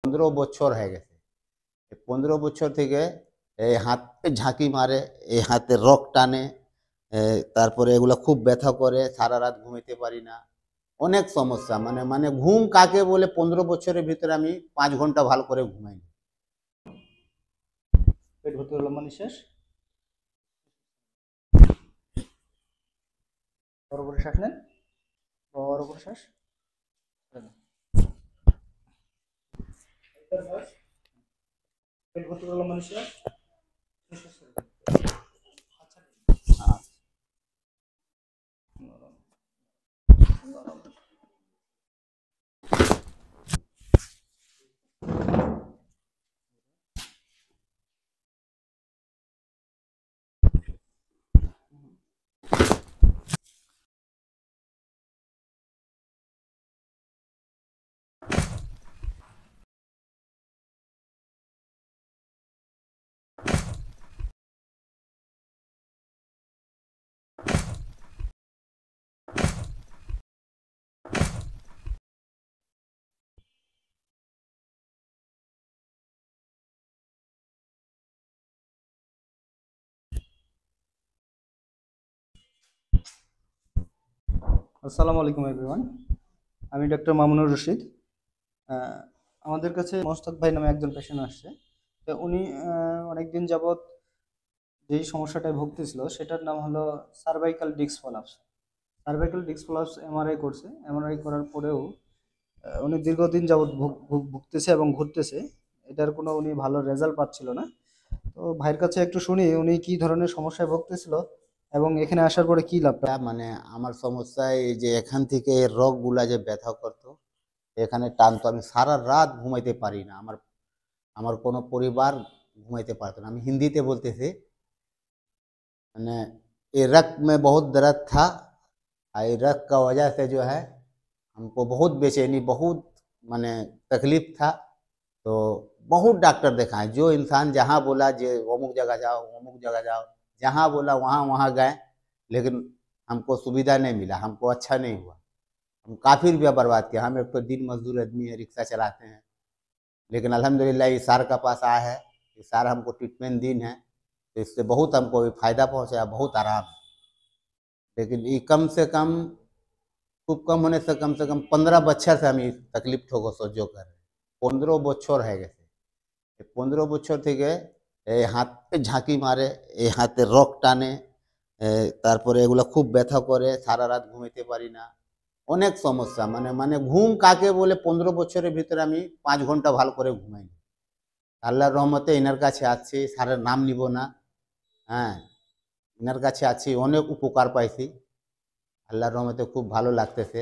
15 বছর হয়ে গেছে। 15 বছর থেকে এই হাতে ঝাঁকি মারে, এই হাতে রক টানে, তারপরে এগুলো খুব ব্যথা করে, সারা রাত ঘুমাইতে পারি না, অনেক সমস্যা। মানে মানে ঘুম কাকে বলে, 15 বছরের ভিতরে আমি 5 ঘন্টা ভালো করে ঘুমাইনি। পেট ভর্তি হলো মানে শেষ। বড় করে শ্বাস নেন, বড় করে শ্বাস ছেড়ে দেন। একবার শ্বাস, পেট ভর্তি হলো মানে শেষ। নিঃশ্বাস ছেড়ে দেন। আচ্ছা, নরম, নরম। আসসালামু আলাইকুম এভরিওয়ান, আমি ডক্টর মামুনুর রশিদ। আহ, আমাদের কাছে মোস্তাক ভাই নামে একজন পেশেন্ট আসছে। তো উনি অনেকদিন যাবৎ যেই সমস্যাটায় ভুগতেছিল সেটার নাম হলো cervical disc prolapse. Cervical disc prolapse MRI করছে। এমআরআই করার পরেও উনি দীর্ঘদিন যাবৎ ভুগতেছে এবং ঘুরতেছে। এটার কোনো উনি ভালো রেজাল্ট পাচ্ছিল না। তো ভাইয়ের কাছে একটু শুনি উনি কি ধরনের সমস্যায় ভুগতেছিল এবং এখানে আসার পরে কি লাভ। মানে আমার সমস্যা এই যে এখান থেকে রগ গুলা যে ব্যথা করতো, এখানে টানতো, আমি সারা রাত ঘুমাইতে পারি না। আমার আমার কোনো পরিবার घुमाते पारता ना। আমি হিন্দিতে বলতেছি, मैंने ये रक में बहुत दर्द था। ये रक का वजह से जो है हमको बहुत बेचैनी, बहुत माने तकलीफ था। तो बहुत डॉक्टर दिखाए, जो इंसान जहाँ बोला जो अमुक जगह जाओ, अमुक जगह जाओ, जहाँ बोला वहाँ वहाँ गए, लेकिन हमको सुविधा नहीं मिला, हमको अच्छा नहीं हुआ। हम काफ़ी रुपया बर्बाद किया। हम एक तो दिन मजदूर आदमी है, रिक्शा चलाते हैं, लेकिन अल्हम्दुलिल्लाह इस सार का पास आया है, इस सार हमको ट्रीटमेंट दिन है, तो इससे बहुत हमको भी फायदा पहुंचा, बहुत आराम है। लेकिन ये कम से कम, खूब कम होने से कम 15 বছর से আমি तकलीफ ठोको সহ্য করে। 15 বছর হয়ে গেছে। 15 বছর থেকে এই হাতে ঝাঁকি মারে, এই হাতে রক টানে, তারপরে এগুলো খুব ব্যথা করে, সারা রাত ঘুমাইতে পারি না, অনেক সমস্যা। মানে মানে ঘুম কাকে বলে, 15 বছরের ভিতরে আমি 5 ঘন্টা ভালো করে ঘুমাইনি। আল্লাহর রহমতে এনার কাছে আছি, স্যারের নাম নিব না, হ্যাঁ, এনার কাছে আছি, অনেক উপকার পাইছি, আল্লাহর রহমতে খুব ভালো লাগতেছে।